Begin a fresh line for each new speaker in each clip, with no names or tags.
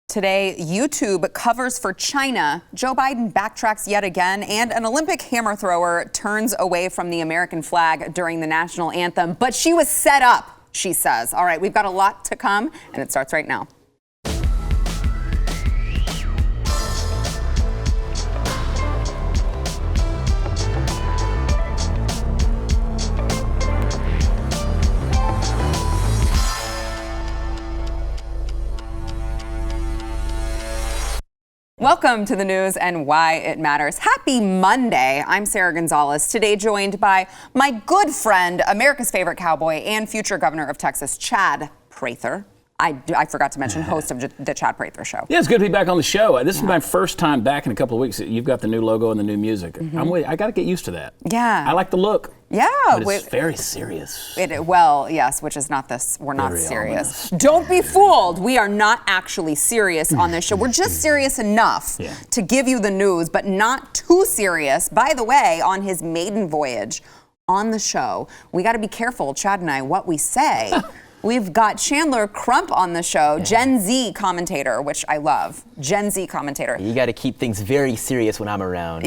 Today, YouTube covers for China, Joe Biden backtracks yet again, and an Olympic hammer thrower turns away from the American flag during the national anthem. But she was set up, she says. All right, we've got a lot to come, and it starts right now. Welcome to the news and why it matters. Happy Monday. I'm Sarah Gonzalez. Today joined by my good friend, America's favorite cowboy and future governor of Texas, Chad Prather. I forgot to mention host of the Chad Prather Show.
Yeah, it's good to be back on the show. This is my first time back in a couple of weeks. You've got the new logo and the new music. I got to get used to that.
Yeah.
I like the look.
Yeah.
But it's very serious.
Well, yes, which is not this. We're not
Very
serious.
ominous.
Don't be fooled. We are not actually serious on this show. We're just serious enough to give you the news, but not too serious. By the way, on his maiden voyage on the show, we got to be careful, Chad and I, what we say. We've got Chandler Crump on the show, Gen Z commentator, which I love. Gen Z commentator.
You got to keep things very serious when I'm around.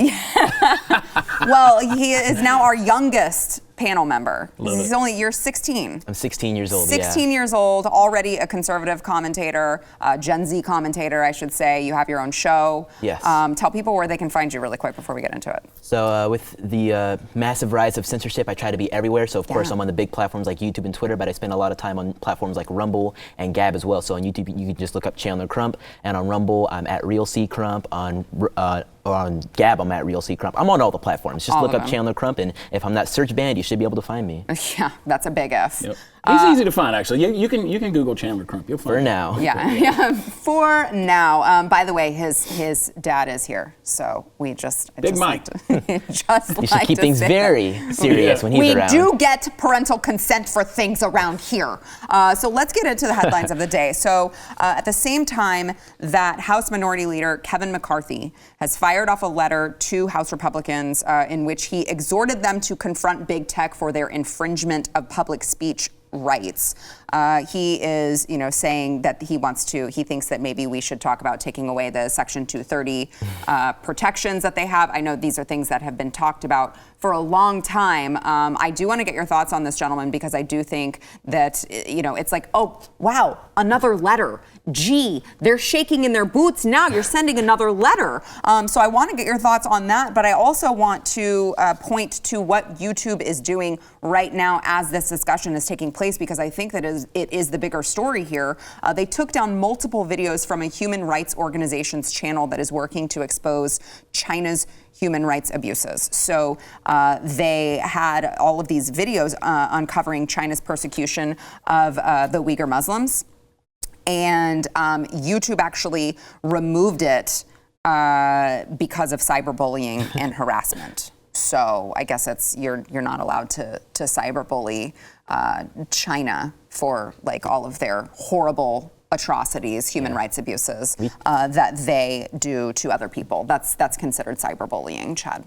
Well, he is now our youngest panel member. You're 16.
I'm 16 years old.
16 years old, already a conservative commentator, Gen Z commentator, I should say. You have your own show.
Yes.
Tell people where they can find you really quick before we get into it.
So with the massive rise of censorship, I try to be everywhere. So of course I'm on the big platforms like YouTube and Twitter, but I spend a lot of time on platforms like Rumble and Gab as well. So on YouTube, you can just look up Chandler Crump, and on Rumble, I'm at Real C Crump. On Gab, I'm at Real C Crump. I'm on all the platforms. Just look up Chandler Crump, and if I'm not search banned, you should be able to find me.
Yeah, that's a big F.
Yep. He's easy to find, actually. You can Google Chandler Crump. You'll find
For
him.
now.
Yeah, for now. By the way, his dad is here, so we just
Big Mike.
You should keep things very serious when he's
we
around.
We do get parental consent for things around here. So let's get into the headlines of the day. So at the same time that House Minority Leader Kevin McCarthy has fired off a letter to House Republicans in which he exhorted them to confront big tech for their infringement of public speech rights. He is, saying that he thinks that maybe we should talk about taking away the Section 230 protections that they have. I know these are things that have been talked about for a long time. I do want to get your thoughts on this, gentleman, because I do think that, it's like, oh, wow, another letter. Gee, they're shaking in their boots now. You're sending another letter. So I want to get your thoughts on that, but I also want to point to what YouTube is doing right now as this discussion is taking place, because I think that it is the bigger story here. They took down multiple videos from a human rights organization's channel that is working to expose China's human rights abuses. So they had all of these videos uncovering China's persecution of the Uyghur Muslims. And YouTube actually removed it because of cyberbullying and harassment. So I guess you're not allowed to cyberbully China for like all of their horrible atrocities, human rights abuses that they do to other people. That's considered cyberbullying, Chad.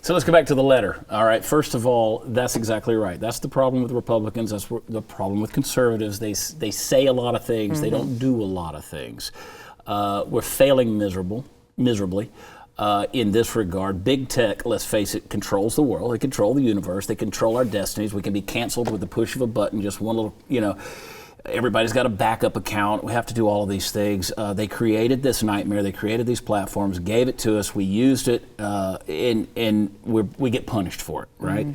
So let's go back to the letter. All right. First of all, that's exactly right. That's the problem with Republicans. That's the problem with conservatives. They say a lot of things. They don't do a lot of things. We're failing miserably. In this regard. Big tech, let's face it, controls the world. They control the universe. They control our destinies. We can be canceled with the push of a button. Just one little, everybody's got a backup account. We have to do all of these things. They created this nightmare. They created these platforms, gave it to us. We used it, and we get punished for it, right?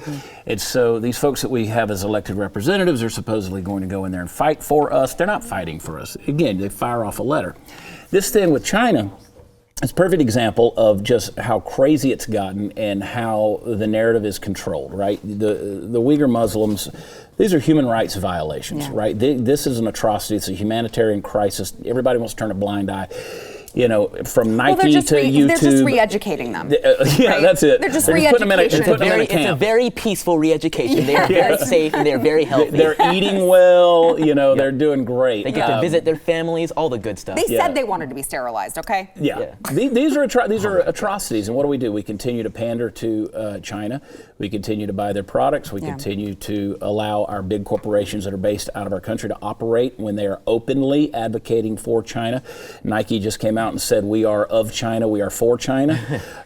And so these folks that we have as elected representatives are supposedly going to go in there and fight for us. They're not fighting for us. Again, they fire off a letter. This thing with China, it's a perfect example of just how crazy it's gotten and how the narrative is controlled, right? The Uyghur Muslims, these are human rights violations, right? This is an atrocity. It's a humanitarian crisis. Everybody wants to turn a blind eye. from Nike to YouTube.
They're just re-educating them.
Yeah,
right?
that's it.
They're just
re-educating.
It's a very peaceful re-education. They are very safe and they're very healthy.
They're eating well. They're doing great.
They get to visit their families, all the good stuff.
They said they wanted to be sterilized. Okay.
Yeah. These are atrocities, and what do? We continue to pander to China. We continue to buy their products. We continue to allow our big corporations that are based out of our country to operate when they are openly advocating for China. Nike just came out and said, we are of China, we are for China.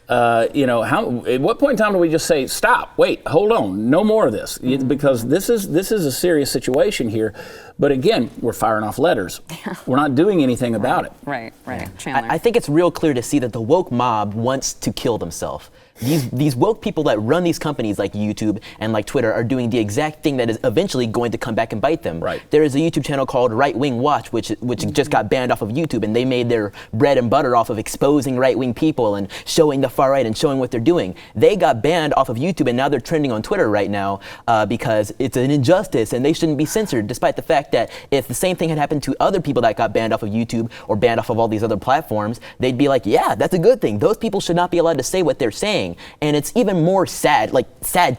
At what point in time do we just say, stop, wait, hold on, no more of this? Because this is a serious situation here. But again, we're firing off letters. We're not doing anything about it.
Right. Chandler.
I think it's real clear to see that the woke mob wants to kill themselves. These woke people that run these companies like YouTube and like Twitter are doing the exact thing that is eventually going to come back and bite them.
Right.
There is a YouTube channel called Right Wing Watch, which just got banned off of YouTube, and they made their bread and butter off of exposing right-wing people and showing the far right and showing what they're doing. They got banned off of YouTube, and now they're trending on Twitter right now because it's an injustice and they shouldn't be censored, despite the fact that if the same thing had happened to other people that got banned off of YouTube or banned off of all these other platforms, they'd be like, yeah, that's a good thing. Those people should not be allowed to say what they're saying. And it's even more sad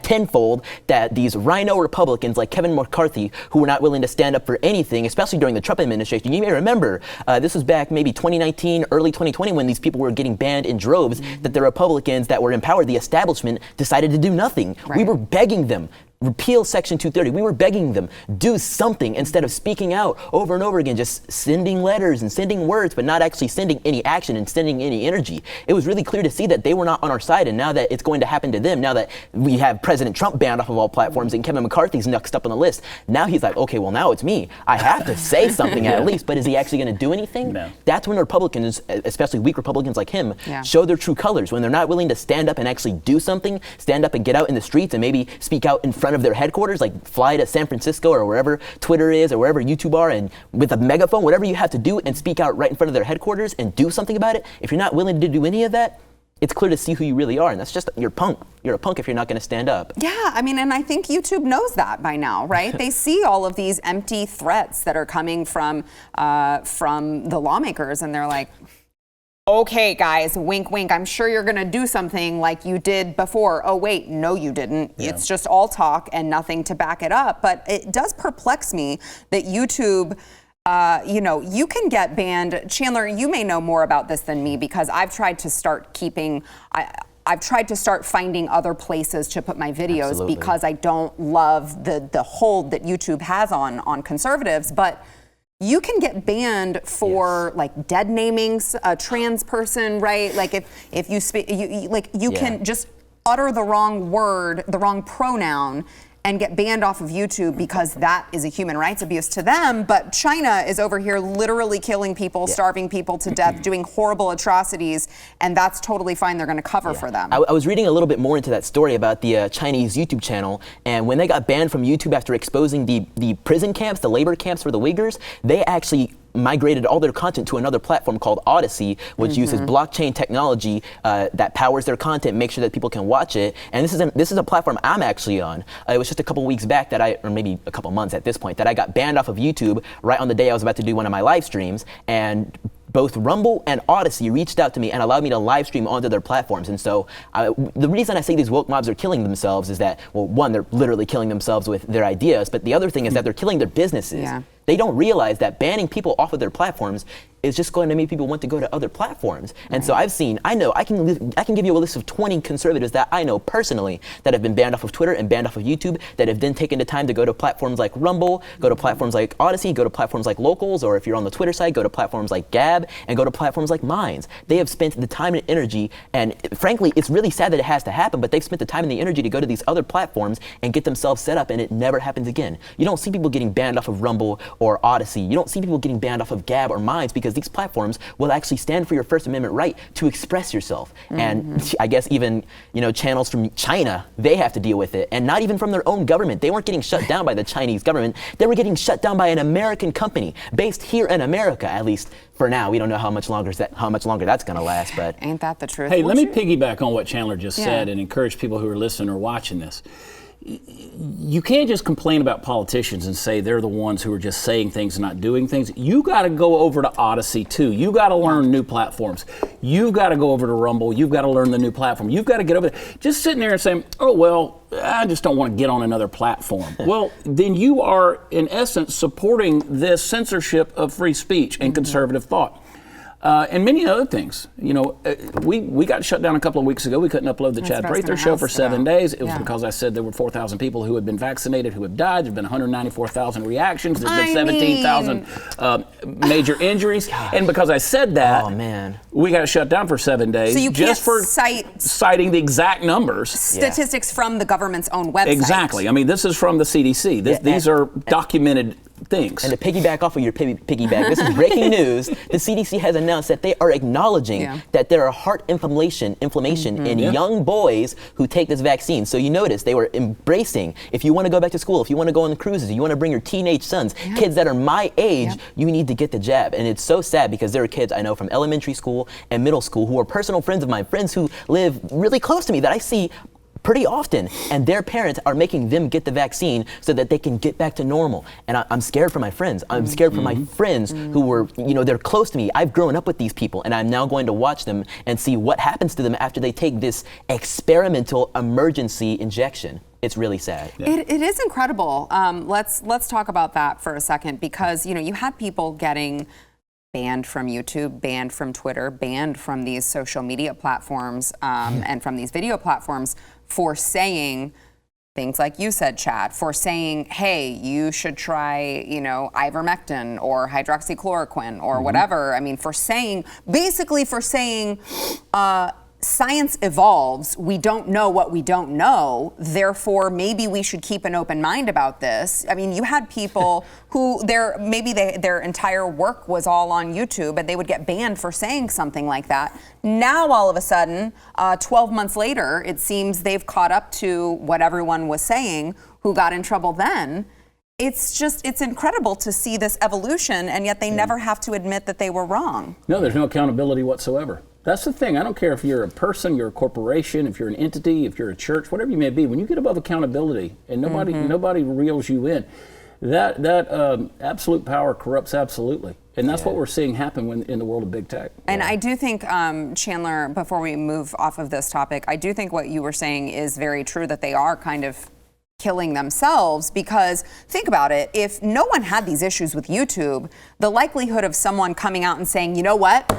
tenfold, that these rhino Republicans like Kevin McCarthy, who were not willing to stand up for anything, especially during the Trump administration. You may remember, this was back maybe 2019, early 2020, when these people were getting banned in droves, that the Republicans that were in power, the establishment, decided to do nothing.
Right.
We were begging them, repeal Section 230. We were begging them, do something, instead of speaking out over and over again, just sending letters and sending words, but not actually sending any action and sending any energy. It was really clear to see that they were not on our side, and now that it's going to happen to them, now that we have President Trump banned off of all platforms and Kevin McCarthy's next up on the list, now he's like, okay, well, now it's me. I have to say something at least, but is he actually going to do anything?
No.
That's when Republicans, especially weak Republicans like him, show their true colors, when they're not willing to stand up and actually do something, stand up and get out in the streets and maybe speak out in front of their headquarters, like fly to San Francisco or wherever Twitter is or wherever YouTube are, and with a megaphone, whatever you have to do, and speak out right in front of their headquarters and do something about it. If you're not willing to do any of that, it's clear to see who you really are, and that's just, you're punk. You're a punk if you're not going to stand up.
Yeah, and I think YouTube knows that by now, right? They see all of these empty threats that are coming from the lawmakers, and they're like, okay, guys, wink, wink. I'm sure you're going to do something like you did before. Oh, wait, no, you didn't. Yeah. It's just all talk and nothing to back it up. But it does perplex me that YouTube, you can get banned. Chandler, you may know more about this than me, because I've tried to start finding other places to put my videos. Absolutely. Because I don't love the hold that YouTube has on conservatives. But you can get banned for like dead namings a trans person, right? Like if you speak, you can just utter the wrong word, the wrong pronoun, and get banned off of YouTube, because that is a human rights abuse to them. But China is over here literally killing people, starving people to death, doing horrible atrocities, and that's totally fine. They're going to cover for them.
I was reading a little bit more into that story about the Chinese YouTube channel, and when they got banned from YouTube after exposing the prison camps, the labor camps for the Uyghurs, they actually migrated all their content to another platform called Odyssey, which uses blockchain technology that powers their content, make sure that people can watch it. And this is a platform I'm actually on. It was just a couple weeks back or maybe a couple months at this point, that I got banned off of YouTube right on the day I was about to do one of my live streams. And both Rumble and Odyssey reached out to me and allowed me to live stream onto their platforms. And so the reason I say these woke mobs are killing themselves is that, well, one, they're literally killing themselves with their ideas, but the other thing is that they're killing their businesses. Yeah. They don't realize that banning people off of their platforms is just going to make people want to go to other platforms. And so I can give you a list of 20 conservatives that I know personally that have been banned off of Twitter and banned off of YouTube, that have then taken the time to go to platforms like Rumble, go to platforms like Odyssey, go to platforms like Locals, or if you're on the Twitter side, go to platforms like Gab, and go to platforms like Minds. They have spent the time and energy, and frankly, it's really sad that it has to happen, but they've spent the time and the energy to go to these other platforms and get themselves set up, and it never happens again. You don't see people getting banned off of Rumble or Odyssey. You don't see people getting banned off of Gab or Minds, because these platforms will actually stand for your First Amendment right to express yourself. And I guess even, channels from China, they have to deal with it, and not even from their own government. They weren't getting shut down by the Chinese government. They were getting shut down by an American company based here in America, at least for now. We don't know how much longer that's going to last, but
ain't that the truth?
Hey, let me piggyback on what Chandler just said and encourage people who are listening or watching this. you can't just complain about politicians and say they're the ones who are just saying things and not doing things. You got to go over to Odyssey too. You got to learn new platforms. You've got to go over to Rumble. You've got to learn the new platform. You've got to get over there. Just sitting there and saying, oh, well, I just don't want to get on another platform. Well, then you are, in essence, supporting this censorship of free speech and conservative thought. And many other things. You know, we got shut down a couple of weeks ago. We couldn't upload the Chad Prather show for 7 days. It was because I said there were 4,000 people who had been vaccinated who have died. There's been 194,000 reactions. There's been 17,000 major injuries. And because I said that, we got shut down for 7 days.
So you
just
can't
for citing the exact numbers.
Statistics from the government's own website.
Exactly. I mean, this is from the CDC. These are documented things.
And to piggyback off of your piggyback, this is breaking news. The CDC has announced that they are acknowledging that there are heart inflammation in young boys who take this vaccine. So you notice they were embracing, if you want to go back to school, if you want to go on cruises, you want to bring your teenage sons, kids that are my age, you need to get the jab. And it's so sad because there are kids I know from elementary school and middle school who are personal friends of mine, friends who live really close to me that I see pretty often, and their parents are making them get the vaccine so that they can get back to normal. And I'm scared for my friends. I'm scared for my friends who were, you know, they're close to me. I've grown up with these people, and I'm now going to watch them and see what happens to them after they take this experimental emergency injection. It's really sad.
It is incredible. Let's talk about that for a second, because, you know, you had people getting banned from YouTube, banned from Twitter, banned from these social media platforms, and from these video platforms for saying things like you said, Chad, for saying, hey, you should try, you know, ivermectin or hydroxychloroquine or whatever. I mean, for saying, basically for saying, science evolves, we don't know what we don't know, therefore maybe we should keep an open mind about this. I mean, you had people who their entire work was all on YouTube and they would get banned for saying something like that. Now all of a sudden, 12 months later, it seems they've caught up to what everyone was saying who got in trouble then. It's incredible to see this evolution, and yet they never have to admit that they were wrong.
No, there's no accountability whatsoever. That's the thing. I don't care if you're a person, you're a corporation, if you're an entity, if you're a church, whatever you may be. When you get above accountability and nobody reels you in, that absolute power corrupts absolutely. And that's what we're seeing happen in the world of big tech.
And I do think, Chandler, before we move off of this topic, I do think what you were saying is very true, that they are kind of killing themselves, because think about it, if no one had these issues with YouTube, the likelihood of someone coming out and saying, you know what,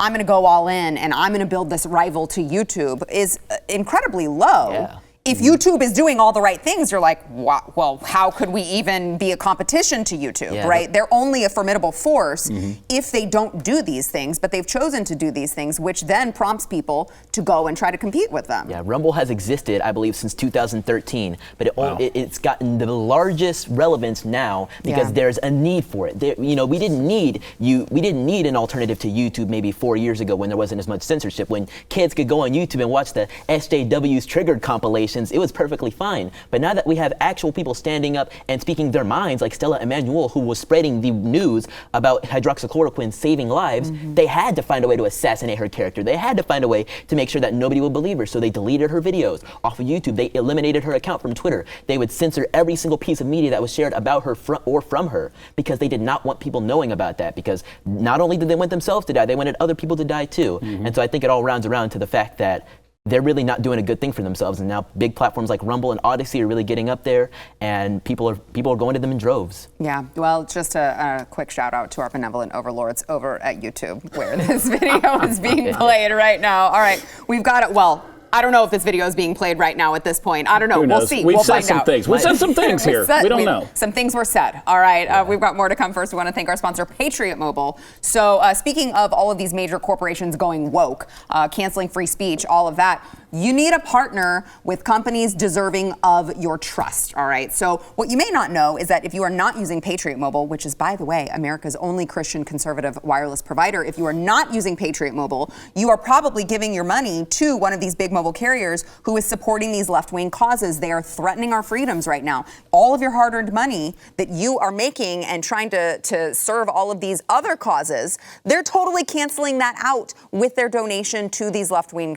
I'm going to go all in and I'm going to build this rival to YouTube is incredibly low.
Yeah.
If YouTube is doing all the right things, you're like, wow, well, how could we even be a competition to YouTube, right? They're only a formidable force if they don't do these things, but they've chosen to do these things, which then prompts people to go and try to compete with them.
Yeah, Rumble has existed, I believe, since 2013, but it's gotten the largest relevance now because there's a need for it. You know, we didn't need an alternative to YouTube maybe 4 years ago when there wasn't as much censorship, when kids could go on YouTube and watch the SJW's Triggered compilations. It was perfectly fine. But now that we have actual people standing up and speaking their minds, like Stella Emanuel, who was spreading the news about hydroxychloroquine saving lives, they had to find a way to assassinate her character. They had to find a way to make sure that nobody would believe her. So they deleted her videos off of YouTube. They eliminated her account from Twitter. They would censor every single piece of media that was shared about her or from her, because they did not want people knowing about that, because not only did they want themselves to die, they wanted other people to die too. And so I think it all rounds around to the fact that they're really not doing a good thing for themselves, and now big platforms like Rumble and Odyssey are really getting up there, and people are going to them in droves.
Yeah, well, just a quick shout out to our benevolent overlords over at YouTube, where this video is being played right now. All right, we've got it. Well, I don't know if this video is being played right now at this point. I don't know. We'll see.
We've said
find
some
out.
things. We've said some things here. We don't know.
Some things were said. All right. We've got more to come. First, we want to thank our sponsor, Patriot Mobile. So speaking of all of these major corporations going woke, canceling free speech, all of that, you need a partner with companies deserving of your trust. All right. So what you may not know is that if you are not using Patriot Mobile, which is, by the way, America's only Christian conservative wireless provider, if you are not using Patriot Mobile, you are probably giving your money to one of these big mobile cable carriers who is supporting these left-wing causes. They are threatening our freedoms right now. All of your hard-earned money that you are making and trying to serve all of these other causes, they're totally canceling that out with their donation to these left-wing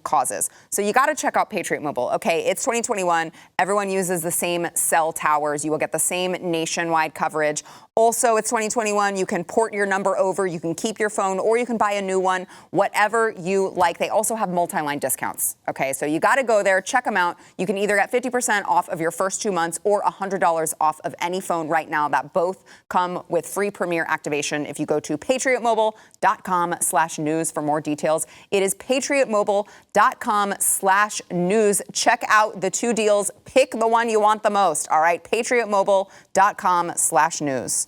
causes. So you got to check out Patriot Mobile. Okay, it's 2021. Everyone uses the same cell towers. You will get the same nationwide coverage. Also, it's 2021. You can port your number over. You can keep your phone, or you can buy a new one, whatever you like. They also have multi-line discounts. Okay, so you got to go there, check them out. You can either get 50% off of your first 2 months or $100 off of any phone right now. That both come with free Premier activation if you go to patriotmobile.com/news for more details. It is patriotmobile.com/news. Check out the 2 deals. Pick the one you want the most. All right, patriotmobile.com/news.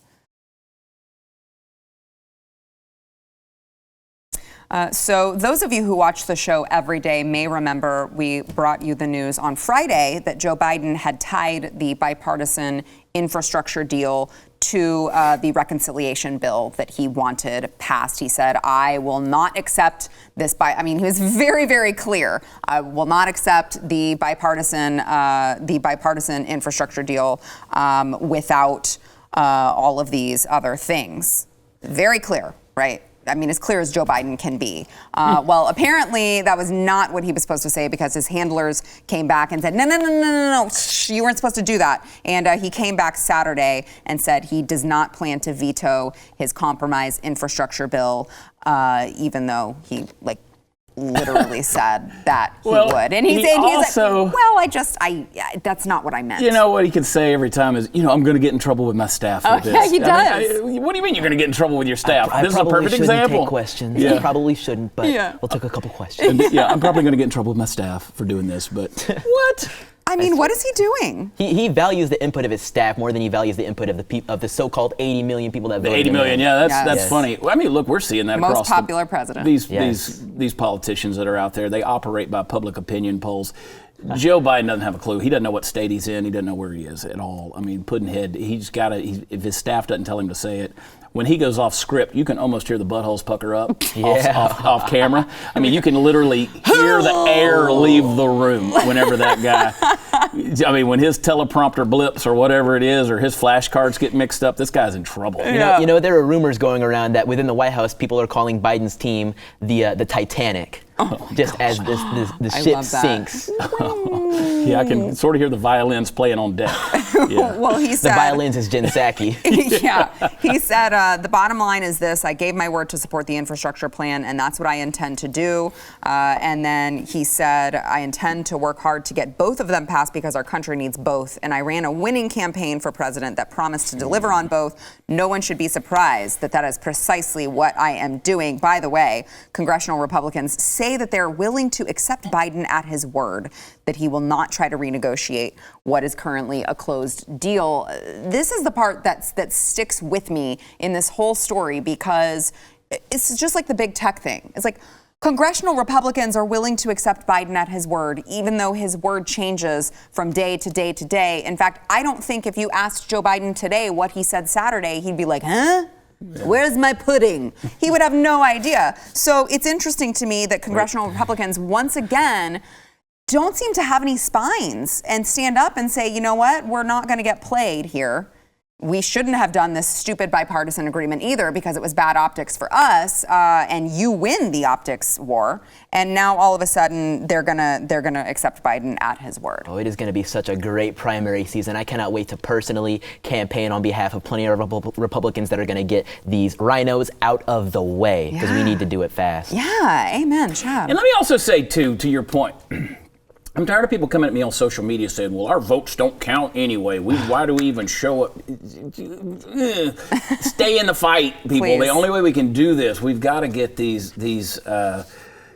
So those of you who watch the show every day may remember we brought you the news on Friday that Joe Biden had tied the bipartisan infrastructure deal to the reconciliation bill that he wanted passed. He said, I will not accept this he was very, very clear. I will not accept the bipartisan infrastructure deal without all of these other things. Very clear, right? I mean, as clear as Joe Biden can be. Well, apparently that was not what he was supposed to say, because his handlers came back and said, no, you weren't supposed to do that. And he came back Saturday and said he does not plan to veto his compromise infrastructure bill, even though he literally said that he would. And he's also, like, well, that's not what I meant.
You know what he can say every time is, I'm going to get in trouble with my staff with this.
Yeah, he does.
What do you mean you're going to get in trouble with your staff?
I
this is a perfect example.
Take questions. Yeah. I probably shouldn't, but we'll take a couple questions.
I'm probably going to get in trouble with my staff for doing this, but what?
I mean, what is he doing?
He values the input of his staff more than he values the input of the so-called 80 million people that voted.
80 million, that's funny. Well, I mean, look, we're seeing that
most
across
popular president.
These politicians that are out there, they operate by public opinion polls. Joe Biden doesn't have a clue. He doesn't know what state he's in. He doesn't know where he is at all. I mean, Pudd'nhead, if his staff doesn't tell him to say it, when he goes off script, you can almost hear the buttholes pucker up off camera. I mean, you can literally hear the air leave the room whenever that guy, when his teleprompter blips or whatever it is, or his flashcards get mixed up, this guy's in trouble.
You know, there are rumors going around that within the White House, people are calling Biden's team the Titanic. As the ship sinks.
I can sort of hear the violins playing on deck.
Well, he said,
the violins is Jen Psaki.
He said, the bottom line is this: I gave my word to support the infrastructure plan, and that's what I intend to do. And then he said, I intend to work hard to get both of them passed because our country needs both. And I ran a winning campaign for president that promised to deliver on both. No one should be surprised that is precisely what I am doing. By the way, congressional Republicans say that they're willing to accept Biden at his word, that he will not try to renegotiate what is currently a closed deal. This is the part that sticks with me in this whole story, because it's just like the big tech thing. It's like congressional Republicans are willing to accept Biden at his word, even though his word changes from day to day to day. In fact, I don't think if you asked Joe Biden today what he said Saturday, he'd be like, huh? Where's my pudding? He would have no idea. So it's interesting to me that congressional Republicans, once again, don't seem to have any spines and stand up and say, you know what, we're not going to get played here. We shouldn't have done this stupid bipartisan agreement either, because it was bad optics for us, and you win the optics war. And now all of a sudden they're gonna accept Biden at his word.
Oh, it is going to be such a great primary season. I cannot wait to personally campaign on behalf of plenty of Republicans that are going to get these rhinos out of the way, because we need to do it fast.
Yeah, amen, Chad.
And let me also say, too, to your point, I'm tired of people coming at me on social media saying, well, our votes don't count anyway. Why do we even show up? Stay in the fight, people.
Please.
The only way we can do this, we've got to get these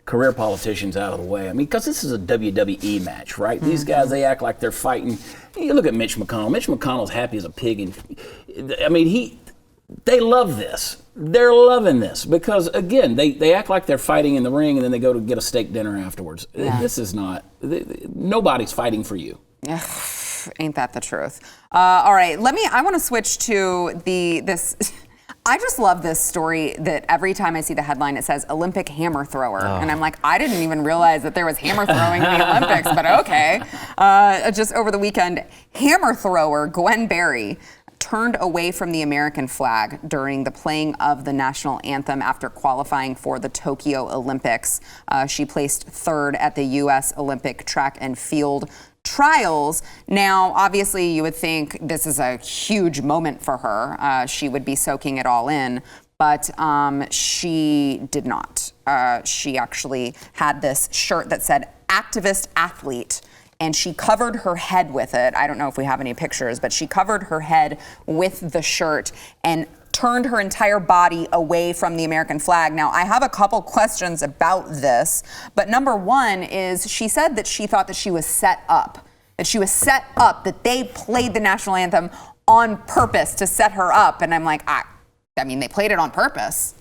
career politicians out of the way. I mean, because this is a WWE match, right? Mm-hmm. These guys, they act like they're fighting. You look at Mitch McConnell. Mitch McConnell's happy as a pig. And they love this. They're loving this because, again, they act like they're fighting in the ring, and then they go to get a steak dinner afterwards. Yeah. This is not, nobody's fighting for you.
Ain't that the truth? All right, I want to switch to this. I just love this story that every time I see the headline, it says Olympic hammer thrower. And I'm like, I didn't even realize that there was hammer throwing in the Olympics, but okay. Just over the weekend, hammer thrower Gwen Berry turned away from the American flag during the playing of the national anthem after qualifying for the Tokyo Olympics. She placed third at the U.S. Olympic track and field trials. Now, obviously, you would think this is a huge moment for her. She would be soaking it all in, but she did not. She actually had this shirt that said activist athlete, and she covered her head with it. I don't know if we have any pictures, but she covered her head with the shirt and turned her entire body away from the American flag. Now, I have a couple questions about this, but number one is she said that she thought that she was set up, that they played the national anthem on purpose to set her up. And I'm like, I mean, they played it on purpose.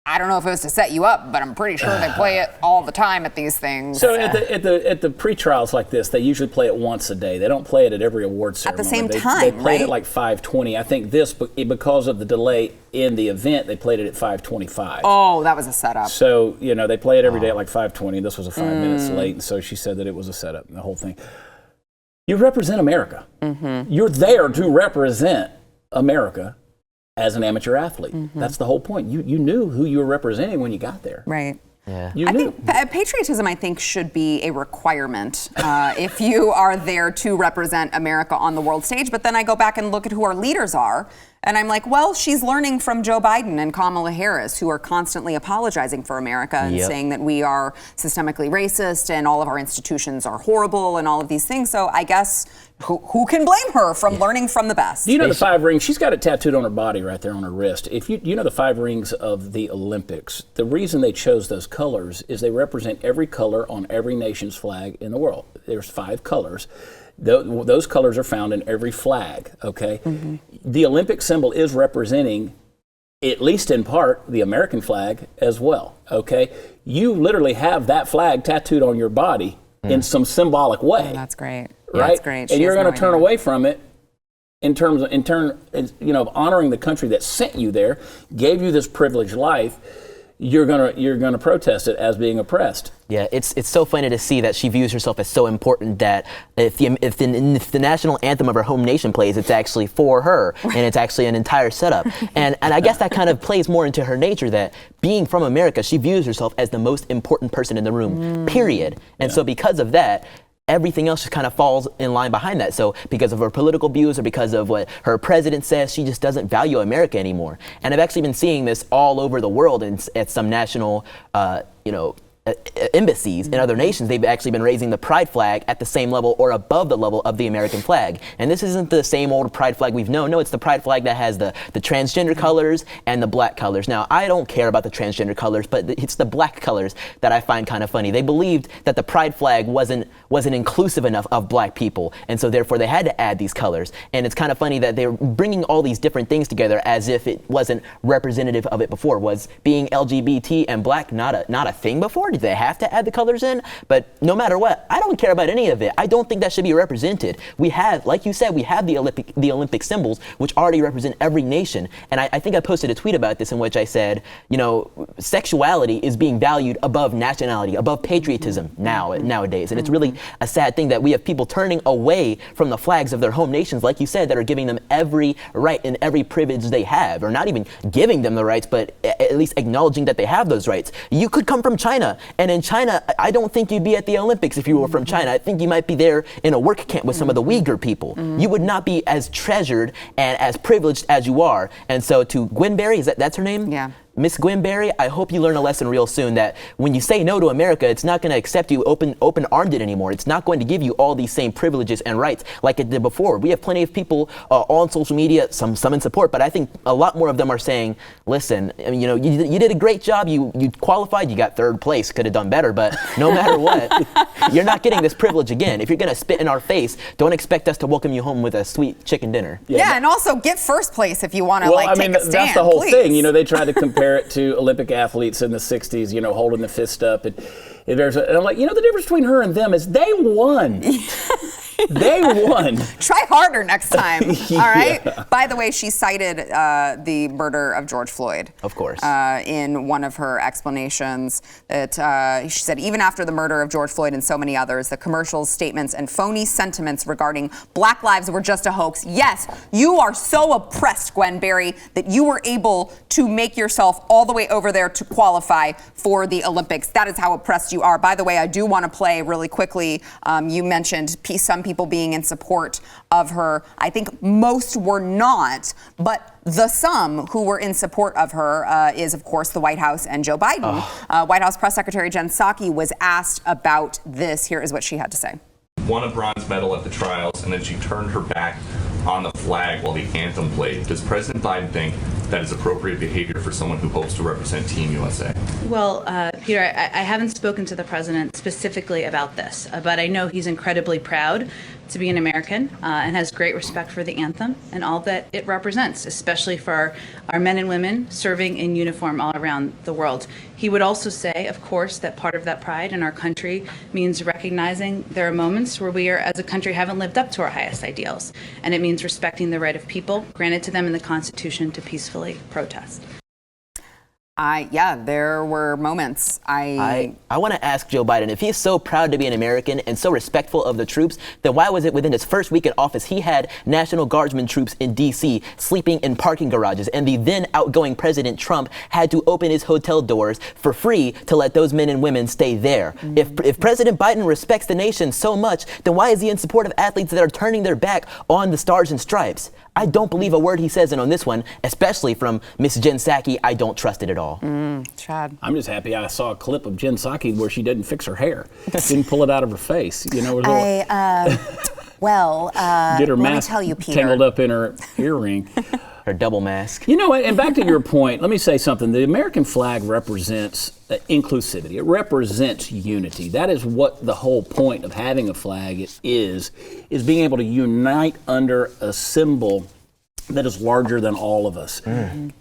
I don't know if it was to set you up, but I'm pretty sure they play it all the time at these things.
So at the pre-trials like this, they usually play it once a day. They don't play it at every award ceremony.
At the same time,
They played
right?
it like 5:20. I think this, because of the delay in the event, they played it at 5:25.
Oh, that was a setup.
So, they play it every day at like 5:20. This was 5 minutes late, and so she said that it was a setup, the whole thing. You represent America. You're there to represent America as an amateur athlete. That's the whole point. You knew who you were representing when you got there.
Right.
Yeah.
You knew.
think patriotism, I think, should be a requirement if you are there to represent America on the world stage. But then I go back and look at who our leaders are, and I'm like, well, she's learning from Joe Biden and Kamala Harris, who are constantly apologizing for America and saying that we are systemically racist and all of our institutions are horrible and all of these things. So I guess who can blame her from learning from the best?
Do you know the 5 rings? She's got it tattooed on her body right there on her wrist. If you know the 5 rings of the Olympics, the reason they chose those colors is they represent every color on every nation's flag in the world. There's 5 colors. Those colors are found in every flag, okay? The Olympic symbol is representing, at least in part, the American flag as well, okay? You literally have that flag tattooed on your body in some symbolic way.
Oh, that's great.
Right?
That's great.
And you're going to turn away from it in terms of honoring the country that sent you there, gave you this privileged life. You're gonna protest it as being oppressed.
Yeah, it's so funny to see that she views herself as so important that if the national anthem of her home nation plays, it's actually for her, and it's actually an entire setup. And I guess that kind of plays more into her nature, that being from America, she views herself as the most important person in the room, period. And so because of that, everything else just kind of falls in line behind that. So because of her political views or because of what her president says, she just doesn't value America anymore. And I've actually been seeing this all over the world at some national, embassies in other nations. They've actually been raising the pride flag at the same level or above the level of the American flag. And this isn't the same old pride flag we've known. No, it's the pride flag that has the transgender colors and the black colors. Now, I don't care about the transgender colors, but it's the black colors that I find kind of funny. They believed that the pride flag wasn't inclusive enough of black people, and so therefore they had to add these colors. And it's kind of funny that they're bringing all these different things together as if it wasn't representative of it before. Was being LGBT and black not a thing before? Did they have to add the colors in? But no matter what, I don't care about any of it. I don't think that should be represented. We have, like you said, we have the Olympic symbols, which already represent every nation. And I think I posted a tweet about this in which I said, sexuality is being valued above nationality, above patriotism nowadays. And it's really a sad thing that we have people turning away from the flags of their home nations, like you said, that are giving them every right and every privilege they have, or not even giving them the rights, but at least acknowledging that they have those rights. You could come from China, and in China, I don't think you'd be at the Olympics if you were from China. I think you might be there in a work camp with some of the Uyghur people. You would not be as treasured and as privileged as you are. And so to Gwen Berry, that's her name?
Yeah.
Miss Gwen Berry, I hope you learn a lesson real soon that when you say no to America, it's not going to accept you open-armed anymore. It's not going to give you all these same privileges and rights like it did before. We have plenty of people on social media, some in support, but I think a lot more of them are saying, listen, you did a great job. You qualified. You got 3rd place. Could have done better, but no matter what, you're not getting this privilege again. If you're going to spit in our face, don't expect us to welcome you home with a sweet chicken dinner.
Yeah, and also get 1st place if you want to take a stand.
That's the whole
please.
thing. They tried to compare it to Olympic athletes in the 60s, holding the fist up. And I'm like, the difference between her and them is they won. They won.
Try harder next time. All right. By the way, she cited the murder of George Floyd.
Of course.
In one of her explanations, that she said, even after the murder of George Floyd and so many others, the commercials, statements, and phony sentiments regarding Black lives were just a hoax. Yes, you are so oppressed, Gwen Berry, that you were able to make yourself all the way over there to qualify for the Olympics. That is how oppressed you are. By the way, I do want to play really quickly. You mentioned some people being in support of her. I think most were not, but the some who were in support of her is, of course, the White House and Joe Biden. White House Press Secretary Jen Psaki was asked about this. Here is what she had to say.
Won a bronze medal at the trials, and then she turned her back on the flag while the anthem played. Does President Biden think that is appropriate behavior for someone who hopes to represent Team USA?
Well, Peter, I haven't spoken to the president specifically about this, but I know he's incredibly proud to be an American and has great respect for the anthem and all that it represents, especially for our men and women serving in uniform all around the world. He would also say, of course, that part of that pride in our country means recognizing there are moments where we are, as a country, haven't lived up to our highest ideals. And it means respecting the right of people granted to them in the Constitution to peacefully protest.
Yeah, there were moments.
I want to ask Joe Biden, if he is so proud to be an American and so respectful of the troops, then why was it within his first week in office he had National Guardsmen troops in D.C. sleeping in parking garages, and the then outgoing President Trump had to open his hotel doors for free to let those men and women stay there? If President Biden respects the nation so much, then why is he in support of athletes that are turning their back on the stars and stripes? I don't believe a word he says, and on this one, especially from Miss Jen Psaki, I don't trust it at all.
Chad.
I'm just happy I saw a clip of Jen Psaki where she didn't fix her hair. Didn't pull it out of her face. You know,
Get her
mask
let me tell you, Peter.
tangled up in her earring.
Her double mask.
You know what, and back to your point, let me say something. The American flag represents inclusivity. It represents unity. That is what the whole point of having a flag is being able to unite under a symbol that is larger than all of us. And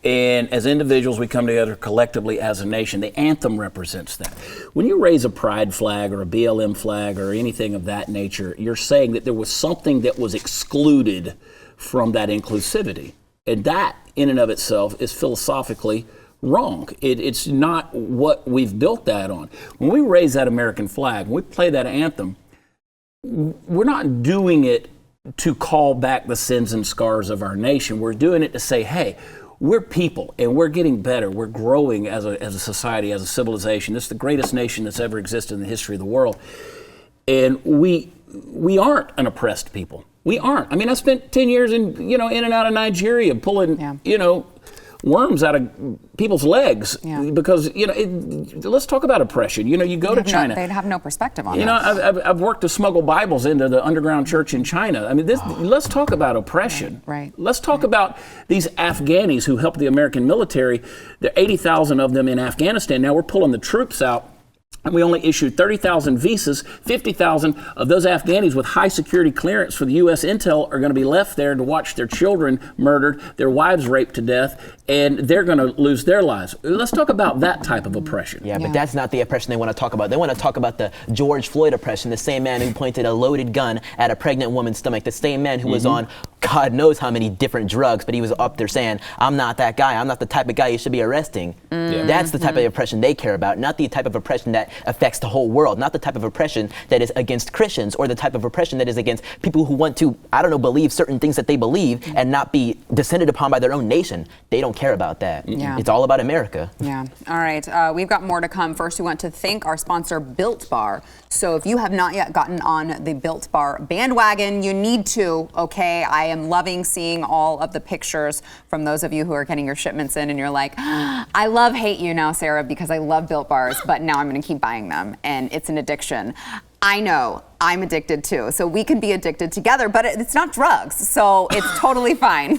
as individuals, we come together collectively as a nation. The anthem represents that. When you raise a pride flag or a BLM flag or anything of that nature, you're saying that there was something that was excluded from that inclusivity. And that, in and of itself, is philosophically wrong. It's not what we've built that on. When we raise that American flag, when we play that anthem, we're not doing it to call back the sins and scars of our nation. We're doing it to say, hey, we're people and we're getting better. We're growing as a society, as a civilization. This is the greatest nation that's ever existed in the history of the world. And we aren't an oppressed people. We aren't. I mean, I spent 10 years in and out of Nigeria pulling, worms out of people's legs because, let's talk about oppression. You go to China.
They'd have no perspective on it.
I've worked to smuggle Bibles into the underground church in China. I mean, let's talk about oppression.
Right.
Let's talk about these Afghanis who helped the American military. There are 80,000 of them in Afghanistan. Now we're pulling the troops out. And we only issued 30,000 visas. 50,000 of those Afghanis with high security clearance for the U.S. intel are going to be left there to watch their children murdered, their wives raped to death, and they're going to lose their lives. Let's talk about that type of oppression.
Yeah, but that's not the oppression they want to talk about. They want to talk about the George Floyd oppression, the same man who pointed a loaded gun at a pregnant woman's stomach, the same man who was on God knows how many different drugs, but he was up there saying, I'm not that guy. I'm not the type of guy you should be arresting. That's the type of oppression they care about, not the type of oppression that affects the whole world, not the type of oppression that is against Christians or the type of oppression that is against people who want to, believe certain things that they believe and not be descended upon by their own nation. They don't care about that. It's all about America.
Yeah. All right. We've got more to come. First, we want to thank our sponsor, Built Bar. So if you have not yet gotten on the Built Bar bandwagon, you need to, okay? I am loving seeing all of the pictures from those of you who are getting your shipments in and you're like, I hate you now, Sarah, because I love Built Bars, but now I'm going to keep buying them, and it's an addiction. I know, I'm addicted too, so we can be addicted together, but it's not drugs, so it's totally fine.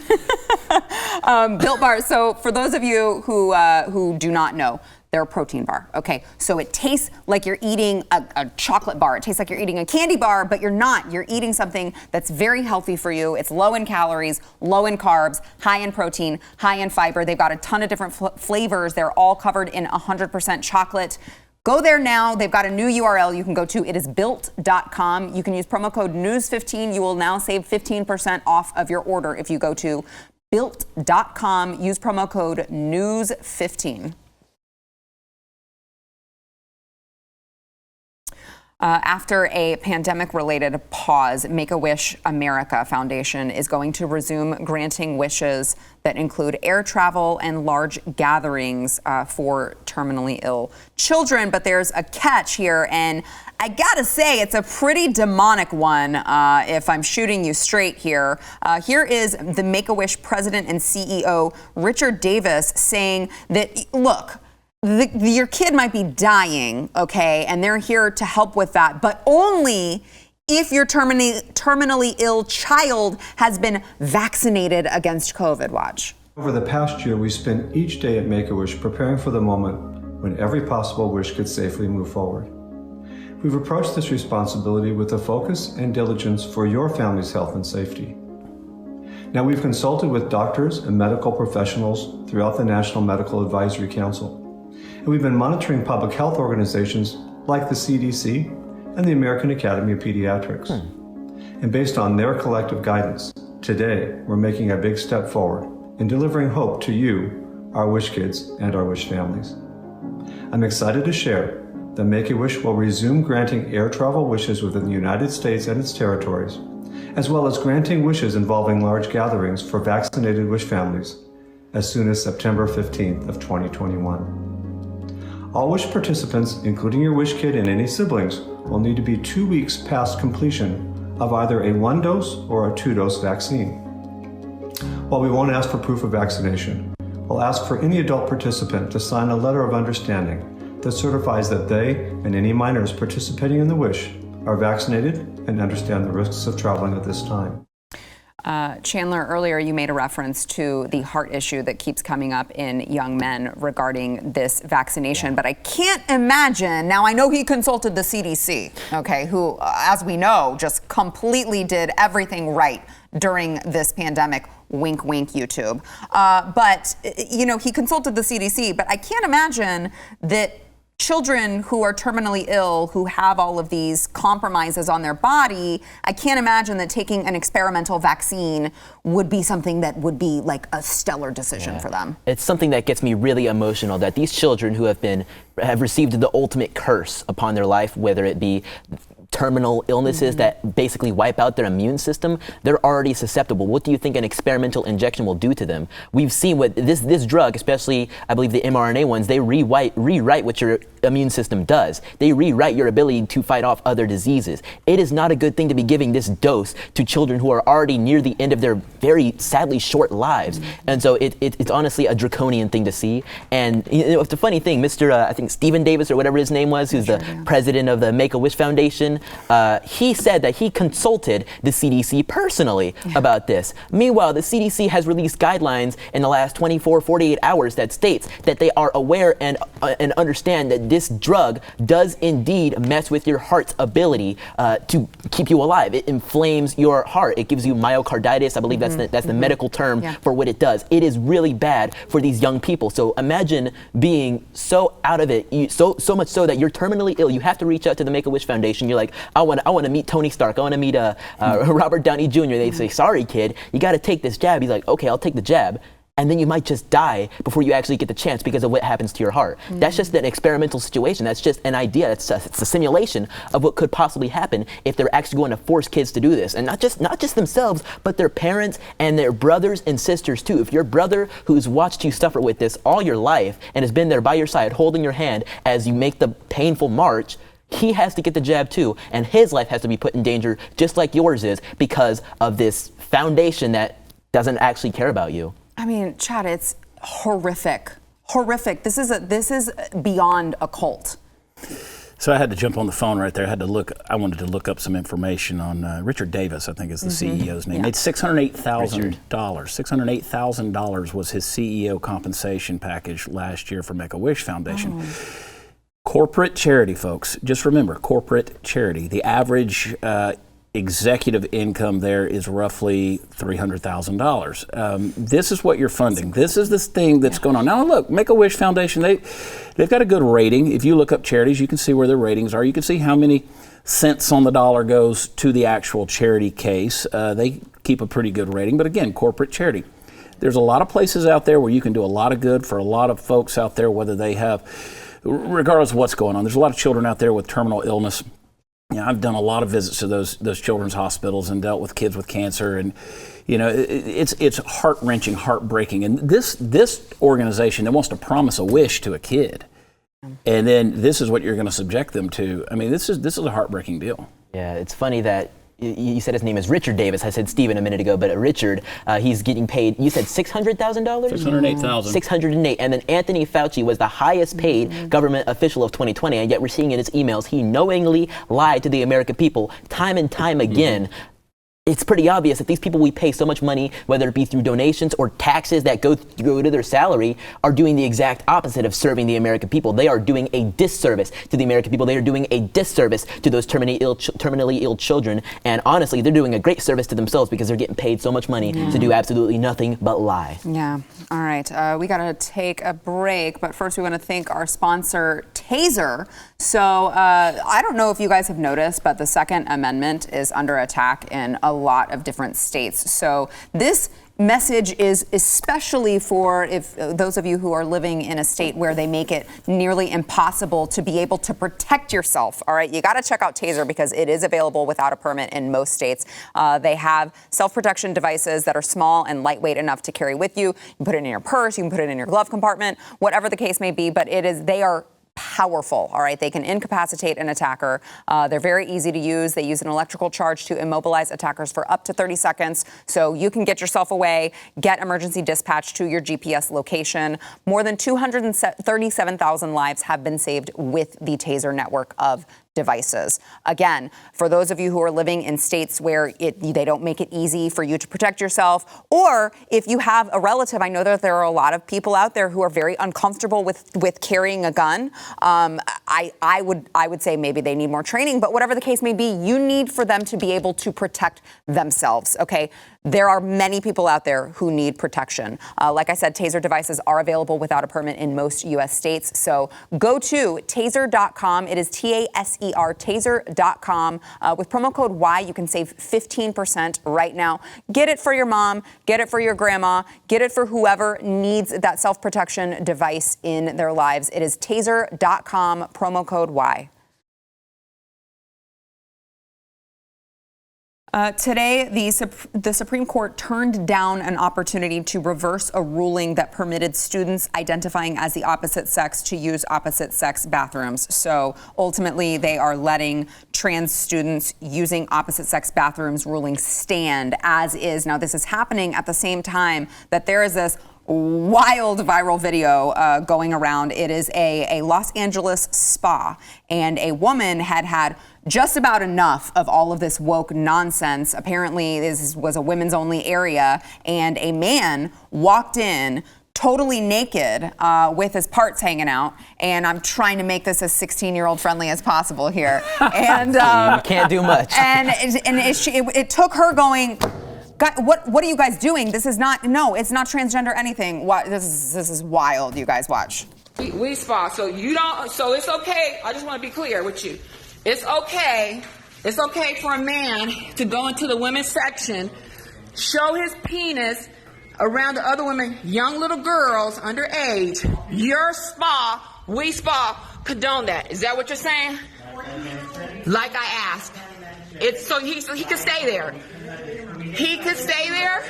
Built Bar, so for those of you who do not know, they're a protein bar. Okay, so it tastes like you're eating a chocolate bar. It tastes like you're eating a candy bar, but you're not. You're eating something that's very healthy for you. It's low in calories, low in carbs, high in protein, high in fiber. They've got a ton of different flavors. They're all covered in 100% chocolate. Go there now. They've got a new URL you can go to. It is built.com. You can use promo code NEWS15. You will now save 15% off of your order if you go to built.com. Use promo code NEWS15. After a pandemic-related pause, Make-A-Wish America Foundation is going to resume granting wishes that include air travel and large gatherings for terminally ill children. But there's a catch here, and I gotta say, it's a pretty demonic one if I'm shooting you straight here. Here is the Make-A-Wish president and CEO, Richard Davis, saying that, look, your kid might be dying, okay, and they're here to help with that, but only if your terminally ill child has been vaccinated against COVID. Watch.
Over the past year, we spent each day at Make-A-Wish preparing for the moment when every possible wish could safely move forward. We've approached this responsibility with a focus and diligence for your family's health and safety. Now, we've consulted with doctors and medical professionals throughout the National Medical Advisory Council. And we've been monitoring public health organizations like the CDC and the American Academy of Pediatrics. And based on their collective guidance, today we're making a big step forward in delivering hope to you, our Wish kids, and our Wish families. I'm excited to share that Make-A-Wish will resume granting air travel wishes within the United States and its territories, as well as granting wishes involving large gatherings for vaccinated Wish families as soon as September 15th of 2021. All Wish participants, including your Wish kid and any siblings, will need to be 2 weeks past completion of either a 1-dose or a 2-dose vaccine. While we won't ask for proof of vaccination, we'll ask for any adult participant to sign a letter of understanding that certifies that they and any minors participating in the Wish are vaccinated and understand the risks of traveling at this time.
Chandler, earlier you made a reference to the heart issue that keeps coming up in young men regarding this vaccination, but I can't imagine, now I know he consulted the CDC, okay, who, as we know, just completely did everything right during this pandemic. Wink, wink, YouTube. But, you know, he consulted the CDC, but I can't imagine that children who are terminally ill, who have all of these compromises on their body, I can't imagine that taking an experimental vaccine would be something that would be like a stellar decision for them.
It's something that gets me really emotional, that these children who have received the ultimate curse upon their life, whether it be terminal illnesses that basically wipe out their immune system, they're already susceptible. What do you think an experimental injection will do to them? We've seen what this drug, especially I believe the mRNA ones, they rewrite what your immune system does. They rewrite your ability to fight off other diseases. It is not a good thing to be giving this dose to children who are already near the end of their very sadly short lives. And so it's honestly a draconian thing to see. And you know, it's a funny thing, Mr. I think Stephen Davis or whatever his name was, who's the president of the Make-A-Wish Foundation, he said that he consulted the CDC personally about this. Meanwhile, the CDC has released guidelines in the last 24, 48 hours that states that they are aware and understand that this drug does indeed mess with your heart's ability to keep you alive. It inflames your heart. It gives you myocarditis. I believe that's the medical term for what it does. It is really bad for these young people. So imagine being so out of it, so much so that you're terminally ill. You have to reach out to the Make-A-Wish Foundation. You're like, I want to meet Tony Stark. I want to meet Robert Downey Jr. They say, sorry, kid, you got to take this jab. He's like, okay, I'll take the jab. And then you might just die before you actually get the chance because of what happens to your heart. That's just an experimental situation. That's just an idea. It's a simulation of what could possibly happen if they're actually going to force kids to do this. And not just themselves, but their parents and their brothers and sisters too. If your brother who's watched you suffer with this all your life and has been there by your side, holding your hand as you make the painful march, he has to get the jab too, and his life has to be put in danger just like yours is because of this foundation that doesn't actually care about you.
I mean, Chad, it's horrific. Horrific. This is beyond a cult.
So I had to jump on the phone right there. I wanted to look up some information on Richard Davis, I think is the CEO's name. Made $608,000. $608,000 was his CEO compensation package last year for Make-A-Wish Foundation. Corporate charity, folks. Just remember, corporate charity. The average executive income there is roughly $300,000. This is what you're funding. This is this thing that's going on. Now look, Make-A-Wish Foundation, they've got a good rating. If you look up charities, you can see where their ratings are. You can see how many cents on the dollar goes to the actual charity case. They keep a pretty good rating, but again, corporate charity. There's a lot of places out there where you can do a lot of good for a lot of folks out there, whether they have, regardless of what's going on. There's a lot of children out there with terminal illness. You know, I've done a lot of visits to those children's hospitals and dealt with kids with cancer, and you know, it's heart-wrenching, heartbreaking. And this organization that wants to promise a wish to a kid, and then this is what you're going to subject them to. I mean, this is a heartbreaking deal. Yeah,
it's funny that you said his name is Richard Davis. I said Steven a minute ago, but Richard, he's getting paid, you said $600,000?
$608,000.
$608. And then Anthony Fauci was the highest paid government official of 2020, and yet we're seeing in his emails, he knowingly lied to the American people time and time again. It's pretty obvious that these people we pay so much money, whether it be through donations or taxes that go to their salary, are doing the exact opposite of serving the American people. They are doing a disservice to the American people. They are doing a disservice to those terminally ill children. And honestly, they're doing a great service to themselves because they're getting paid so much money to do absolutely nothing but lie.
Yeah. All right. We got to take a break, but first we want to thank our sponsor, Taser. So I don't know if you guys have noticed, but the Second Amendment is under attack in a lot of different states. So this message is especially for if those of you who are living in a state where they make it nearly impossible to be able to protect yourself. All right, you got to check out Taser because it is available without a permit in most states. They have self-protection devices that are small and lightweight enough to carry with you. You can put it in your purse, you can put it in your glove compartment, whatever the case may be, but they are powerful. All right. They can incapacitate an attacker. They're very easy to use. They use an electrical charge to immobilize attackers for up to 30 seconds. So you can get yourself away, get emergency dispatch to your GPS location. More than 237,000 lives have been saved with the Taser network of devices. Again, for those of you who are living in states where they don't make it easy for you to protect yourself, or if you have a relative, I know that there are a lot of people out there who are very uncomfortable with carrying a gun. I would say maybe they need more training, but whatever the case may be, you need for them to be able to protect themselves. Okay. There are many people out there who need protection. Like I said, Taser devices are available without a permit in most U.S. states. So go to taser.com. It is TASER, taser.com. With promo code Y, you can save 15% right now. Get it for your mom. Get it for your grandma. Get it for whoever needs that self-protection device in their lives. It is taser.com, promo code Y. Today, the Supreme Court turned down an opportunity to reverse a ruling that permitted students identifying as the opposite sex to use opposite-sex bathrooms. So ultimately, they are letting trans students using opposite-sex bathrooms ruling stand as is. Now, this is happening at the same time that there is this wild viral video going around. It is a Los Angeles spa, and a woman had just about enough of all of this woke nonsense. Apparently, this was a women's only area, and a man walked in totally naked with his parts hanging out, and I'm trying to make this as 16-year-old friendly as possible here. And
you can't do much.
And it took her going, God, what are you guys doing? This is not, no, it's not transgender anything. This is wild. You guys watch.
We spa, so it's okay. I just want to be clear with you. It's okay for a man to go into the women's section, show his penis around the other women, young little girls underage. Your spa, we spa, condone that. Is that what you're saying? Like I asked. It's so he can stay there. He could stay there?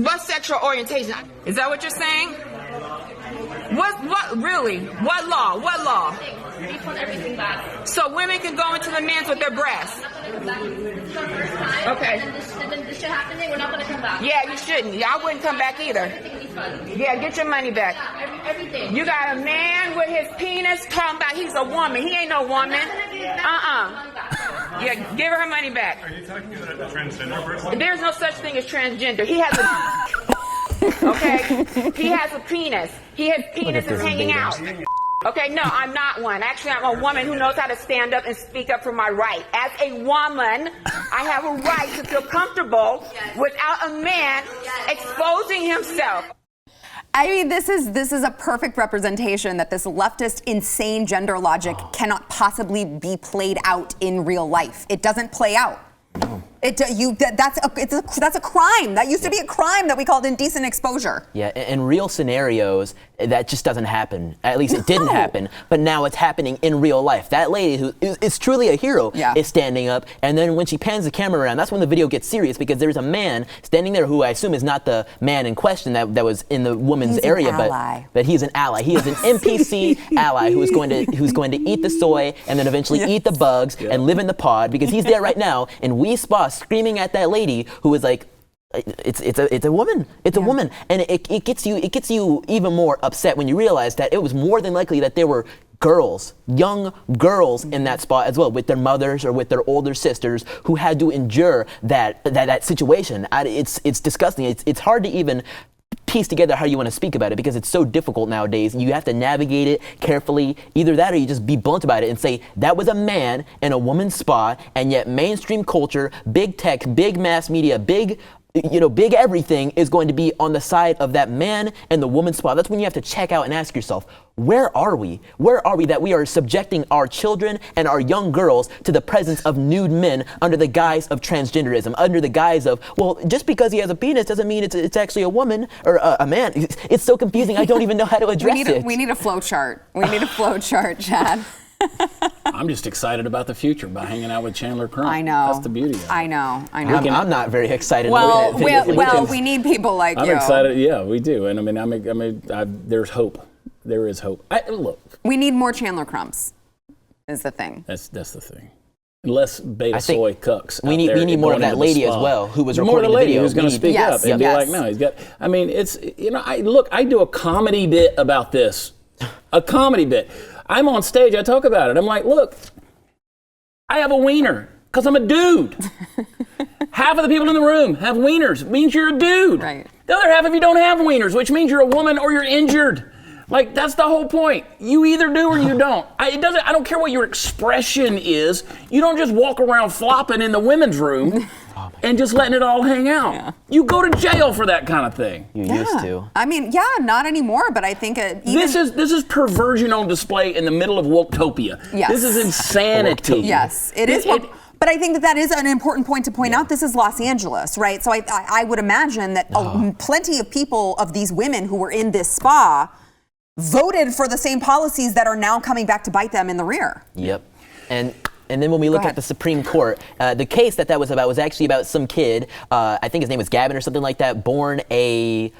What sexual orientation? Is that what you're saying? What really? What law? What law? Everything back. So women can go into the men's with their breasts. Okay. And then this should happen, we're not going to come back. Yeah, you shouldn't. I wouldn't come back either. Yeah, get your money back. Yeah, everything. You got a man with his penis talking about he's a woman. He ain't no woman. Yeah, give her money back. Are you talking about a transgender person? There's no such thing as transgender. He has a... Okay? He has a penis. His penis is hanging out. Okay, no, I'm not one. Actually, I'm a woman who knows how to stand up and speak up for my right. As a woman, I have a right to feel comfortable without a man exposing himself.
I mean, this is a perfect representation that this leftist insane gender logic cannot possibly be played out in real life. It doesn't play out. No. That's a crime. That used to be a crime that we called indecent exposure.
Yeah, in real scenarios, that just doesn't happen. At least it didn't happen, but now it's happening in real life. That lady who is truly a hero is standing up, and then when she pans the camera around, that's when the video gets serious, because there's a man standing there who I assume is not the man in question that was in the woman's area, but he's an ally. He is an NPC ally who's going to eat the soy and then eventually eat the bugs and live in the pod, because he's there right now in Wee Spa screaming at that lady who is like, it's a woman. It's a woman, and it gets you even more upset when you realize that it was more than likely that there were young girls in that spot as well, with their mothers or with their older sisters who had to endure that situation. It's disgusting. It's hard to even piece together how you want to speak about it, because it's so difficult nowadays. You have to navigate it carefully. Either that, or you just be blunt about it and say that was a man in a woman's spa, and yet mainstream culture, big tech, big mass media, big everything is going to be on the side of that man and the woman's spa. That's when you have to check out and ask yourself, where are we? Where are we that we are subjecting our children and our young girls to the presence of nude men under the guise of transgenderism, under the guise of, well, just because he has a penis doesn't mean it's actually a woman or a man. It's so confusing. I don't even know how to address it.
We need a flow chart. We need a flow chart, Chad.
I'm just excited about the future by hanging out with Chandler Crump.
I know.
That's the beauty of it.
I know.
I'm not very excited.
Well, we need people like you.
I'm excited. Yeah, we do. And I mean, there's hope. There is hope. Look.
We need more Chandler Crumps, is the thing.
That's the thing. Less beta soy cucks.
We need more of that lady as well, who was recording the video.
Who's going to speak up and be like, no, he's got. I mean, it's I do a comedy bit about this, a comedy bit. I'm on stage, I talk about it. I'm like, look, I have a wiener because I'm a dude. Half of the people in the room have wieners, means you're a dude.
Right.
The other half of you don't have wieners, which means you're a woman or you're injured. Like, that's the whole point. You either do or you don't. I don't care what your expression is. You don't just walk around flopping in the women's room and just letting it all hang out. Yeah. You go to jail for that kind of thing.
You used to.
I mean, not anymore, but I think
this is perversion on display in the middle of Woketopia.
Yes.
This is insanity.
Yes, it is. But I think that is an important point to point out. This is Los Angeles, right? So I would imagine that plenty of people, of these women who were in this spa, voted for the same policies that are now coming back to bite them in the rear.
Yep. And then when we look at the Supreme Court, the case that was about was actually about some kid, I think his name was Gavin or something like that, born a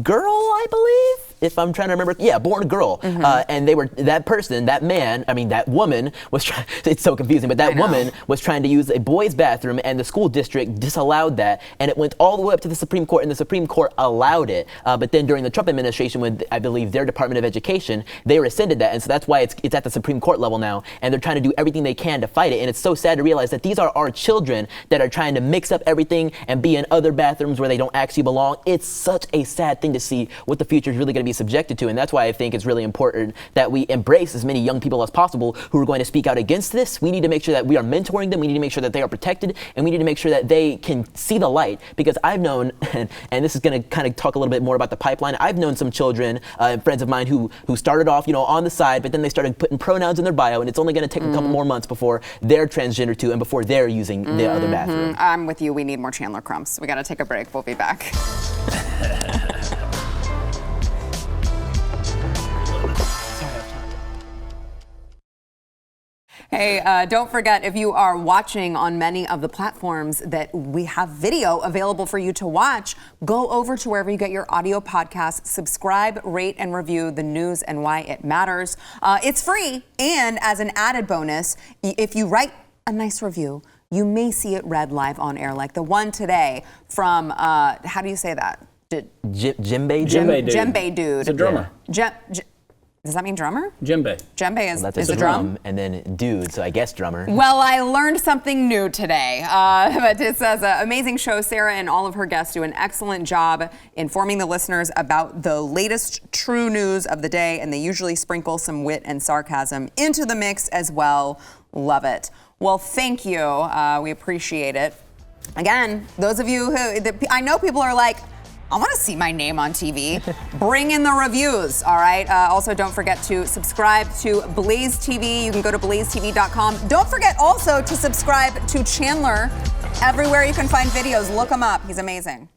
girl, I believe, if I'm trying to remember. Yeah, born a girl. And that woman was trying, it's so confusing, but that woman was trying to use a boys' bathroom, and the school district disallowed that, and it went all the way up to the Supreme Court, and the Supreme Court allowed it. But then during the Trump administration, with, I believe, their Department of Education, they rescinded that, and so that's why it's at the Supreme Court level now, and they're trying to do everything they can to fight it. And it's so sad to realize that these are our children that are trying to mix up everything and be in other bathrooms where they don't actually belong. It's such a sad thing to see what the future is really going to be subjected to, and that's why I think it's really important that we embrace as many young people as possible who are going to speak out against this. We need to make sure that we are mentoring them. We need to make sure that they are protected, and we need to make sure that they can see the light, because I've known, and this is going to kind of talk a little bit more about the pipeline, I've known some children, friends of mine who started off, on the side, but then they started putting pronouns in their bio, and it's only going to take a couple more months before they're transgender too, and before they're using the other bathroom.
I'm with you. We need more Chandler Crumps. We got to take a break. We'll be back. Hey, don't forget, if you are watching on many of the platforms that we have video available for you to watch, go over to wherever you get your audio podcasts, subscribe, rate, and review The News and Why It Matters. It's free, and as an added bonus, if you write a nice review, you may see it read live on air, like the one today from, how do you say that?
Djembe
Dude.
Djembe Dude.
It's a drummer.
Does that mean drummer?
Djembe.
Djembe is,
That's
is a drum.
and then dude, so I guess drummer.
Well, I learned something new today. But it says an amazing show. Sarah and all of her guests do an excellent job informing the listeners about the latest true news of the day, and they usually sprinkle some wit and sarcasm into the mix as well. Love it. Well, thank you. We appreciate it. Again, those of you who, I know people are like, I want to see my name on TV. Bring in the reviews, all right? Also, don't forget to subscribe to BlazeTV. You can go to blazetv.com. Don't forget also to subscribe to Chandler everywhere you can find videos. Look him up. He's amazing.